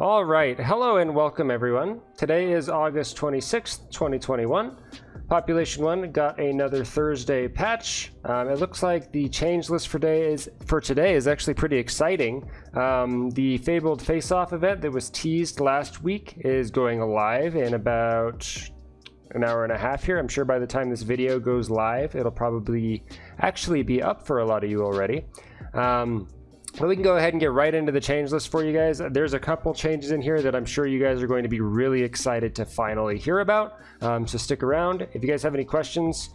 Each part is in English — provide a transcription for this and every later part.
All right, hello and welcome everyone. Today is August 26th, 2021. Population 1 got another Thursday patch. It looks like the change list for today is actually pretty exciting. The Fabled Face-Off event that was teased last week is going live in about an hour and a half here. I'm sure by the time this video goes live, it'll probably actually be up for a lot of you already. But we can go ahead and get right into the change list for you guys. There's a couple changes in here that I'm sure you guys are going to be really excited to finally hear about. So stick around. If you guys have any questions,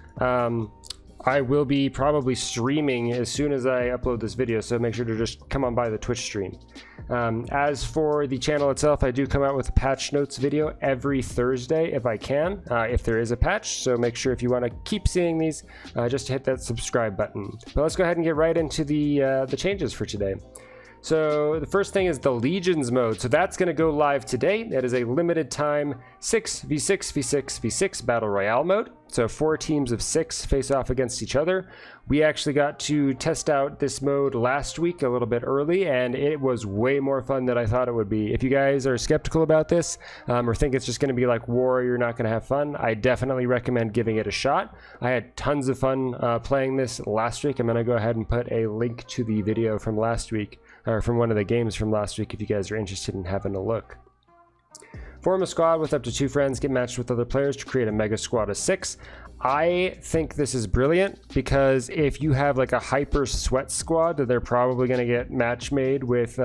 I will be probably streaming as soon as I upload this video, so make sure to just come on by the Twitch stream. As for the channel itself, I do come out with a patch notes video every Thursday if I can, if there is a patch, so make sure if you want to keep seeing these, just hit that subscribe button. But let's go ahead and get right into the changes for today. So the first thing is the Legions mode. So that's going to go live today. That is a limited time 6v6v6v6 battle royale mode. So 4 teams of 6 face off against each other. We actually got to test out this mode last week a little bit early, and it was way more fun than I thought it would be. If you guys are skeptical about this or think it's just going to be like war, you're not going to have fun, I definitely recommend giving it a shot. I had tons of fun playing this last week. I'm going to go ahead and put a link to the video from last week, or from one of the games from last week, if you guys are interested in having a look. Form a squad with up to 2 friends, get matched with other players to create a mega squad of 6. I think this is brilliant because if you have like a hyper sweat squad, they're probably going to get match made with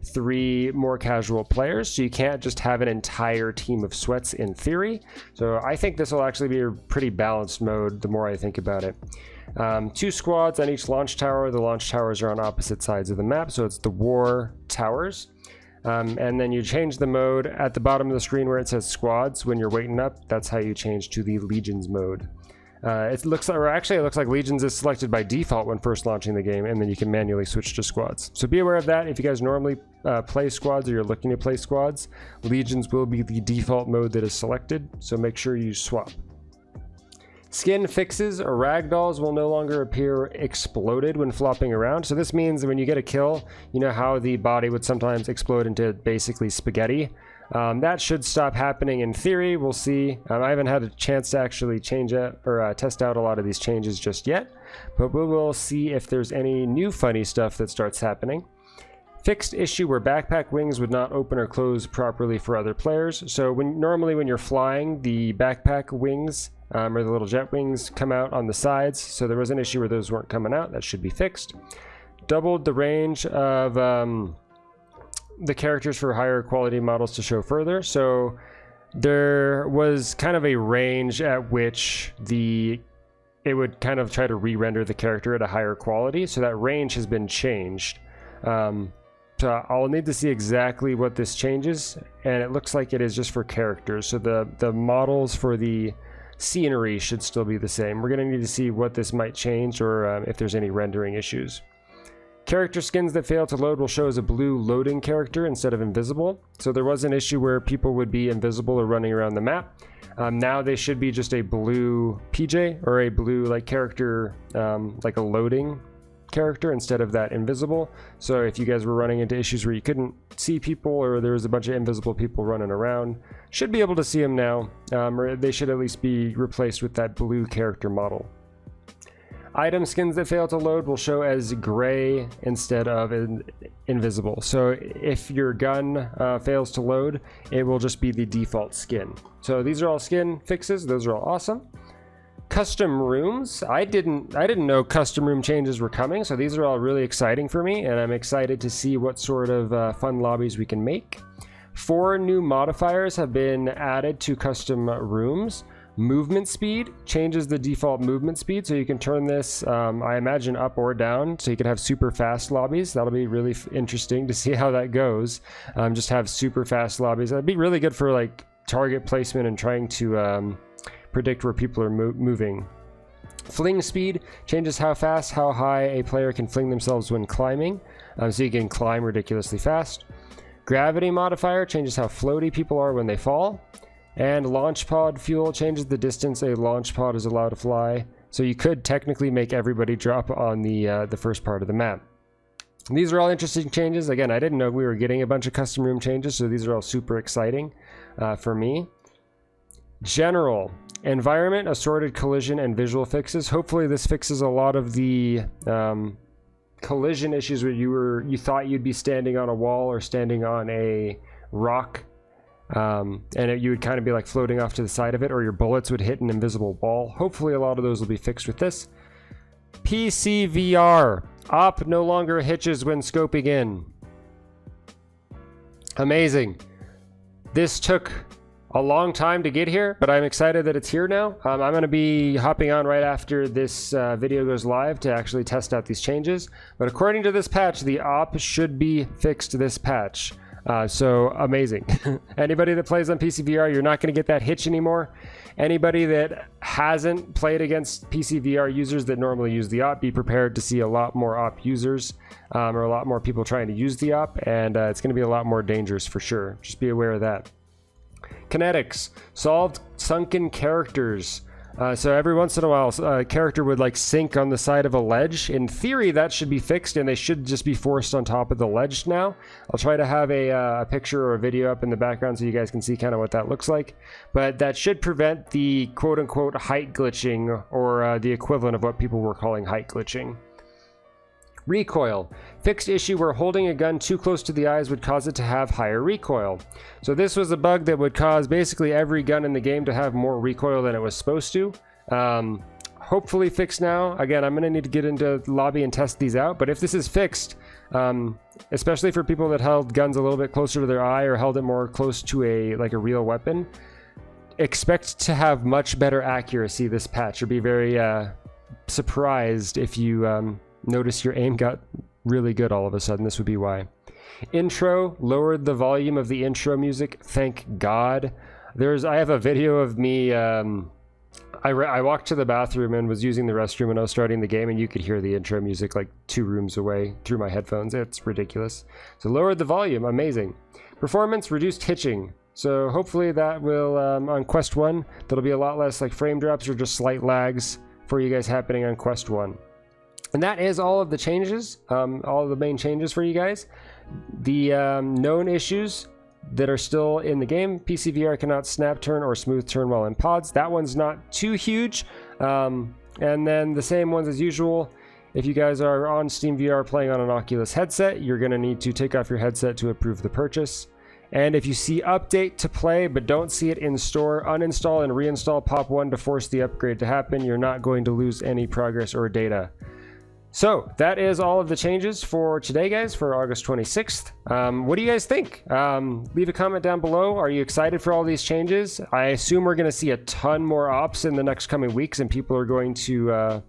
3 more casual players, so you can't just have an entire team of sweats in theory. So I think this will actually be a pretty balanced mode the more I think about it. 2 squads on each launch tower. The launch towers are on opposite sides of the map, so it's the war towers. And then you change the mode at the bottom of the screen where it says squads. When you're waiting up, that's how you change to the Legions mode. It looks like Legions is selected by default when first launching the game, and then you can manually switch to squads. So be aware of that. If you guys normally play squads or you're looking to play squads, Legions will be the default mode that is selected, so make sure you swap. Skin fixes or ragdolls will no longer appear exploded when flopping around. So this means that when you get a kill, you know how the body would sometimes explode into basically spaghetti. That should stop happening in theory. We'll see. I haven't had a chance to actually change it or test out a lot of these changes just yet, but we will see if there's any new funny stuff that starts happening. Fixed issue where backpack wings would not open or close properly for other players. So normally when you're flying, the backpack wings or the little jet wings come out on the sides. So there was an issue where those weren't coming out. That should be fixed. Doubled the range of the characters for higher quality models to show further. So there was kind of a range at which it would kind of try to re-render the character at a higher quality. So that range has been changed. So I'll need to see exactly what this changes, and it looks like it is just for characters. So the models for the scenery should still be the same. We're going to need to see what this might change or if there's any rendering issues. Character skins that fail to load will show as a blue loading character instead of invisible. So there was an issue where people would be invisible or running around the map. Now they should be just a blue PJ or a blue like character, like a loading character instead of that invisible. So if you guys were running into issues where you couldn't see people or there was a bunch of invisible people running around, should be able to see them now, or they should at least be replaced with that blue character model. Item skins that fail to load will show as gray instead of invisible. So if your gun fails to load, it will just be the default skin. So these are all skin fixes. Those are all awesome. Custom rooms. I didn't know custom room changes were coming, so these are all really exciting for me, and I'm excited to see what sort of fun lobbies we can make. 4 new modifiers have been added to custom rooms. Movement speed changes the default movement speed, so you can turn this, I imagine, up or down, so you can have super fast lobbies. That'll be really interesting to see how that goes. Just have super fast lobbies. That'd be really good for like target placement and trying to predict where people are moving. Fling speed changes how fast, how high a player can fling themselves when climbing, so you can climb ridiculously fast. Gravity modifier changes how floaty people are when they fall. And launch pod fuel changes the distance a launch pod is allowed to fly. So you could technically make everybody drop on the first part of the map. These are all interesting changes. Again, I didn't know we were getting a bunch of custom room changes, so these are all super exciting for me. General environment, assorted collision, and visual fixes. Hopefully this fixes a lot of the collision issues where you thought you'd be standing on a wall or standing on a rock, and you would kind of be like floating off to the side of it, or your bullets would hit an invisible wall. Hopefully a lot of those will be fixed with this. PCVR. Op no longer hitches when scoping in. Amazing. This took a long time to get here, but I'm excited that it's here now. I'm going to be hopping on right after this video goes live to actually test out these changes. But according to this patch, the op should be fixed this patch. So amazing. Anybody that plays on PCVR, you're not going to get that hitch anymore. Anybody that hasn't played against PCVR users that normally use the op, be prepared to see a lot more op users, or a lot more people trying to use the op, and it's going to be a lot more dangerous for sure. Just be aware of that. Kinetics. Solved sunken characters. So every once in a while, a character would like sink on the side of a ledge. In theory, that should be fixed, and they should just be forced on top of the ledge now. I'll try to have a picture or a video up in the background so you guys can see kind of what that looks like. But that should prevent the quote-unquote height glitching, or the equivalent of what people were calling height glitching. Recoil. Fixed issue where holding a gun too close to the eyes would cause it to have higher recoil. So this was a bug that would cause basically every gun in the game to have more recoil than it was supposed to. Hopefully fixed now. Again, I'm going to need to get into the lobby and test these out, but if this is fixed, especially for people that held guns a little bit closer to their eye or held it more close to a real weapon, expect to have much better accuracy this patch, or be very surprised if you notice your aim got really good all of a sudden. This would be why. Intro, lowered the volume of the intro music, thank God. I have a video of me, I walked to the bathroom and was using the restroom when I was starting the game, and you could hear the intro music like 2 rooms away through my headphones. It's ridiculous. So lowered the volume, amazing. Performance, reduced hitching. So hopefully that will, on Quest 1, that'll be a lot less like frame drops or just slight lags for you guys happening on Quest 1. And that is all of the changes, all of the main changes for you guys. The known issues that are still in the game: PCVR cannot snap turn or smooth turn while in pods. That one's not too huge. And then the same ones as usual. If you guys are on Steam VR playing on an Oculus headset, you're going to need to take off your headset to approve the purchase. And if you see update to play but don't see it in store, uninstall and reinstall Pop 1 to force the upgrade to happen. You're not going to lose any progress or data. So that is all of the changes for today, guys, for August 26th. What do you guys think? Leave a comment down below. Are you excited for all these changes? I assume we're going to see a ton more ops in the next coming weeks, and people are going to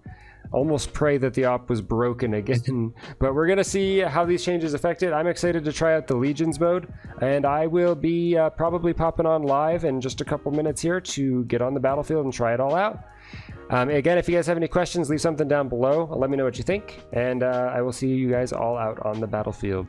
almost pray that the op was broken again. But we're going to see how these changes affect it. I'm excited to try out the Legions mode, and I will be probably popping on live in just a couple minutes here to get on the battlefield and try it all out. Again, if you guys have any questions, leave something down below. Let me know what you think, and I will see you guys all out on the battlefield.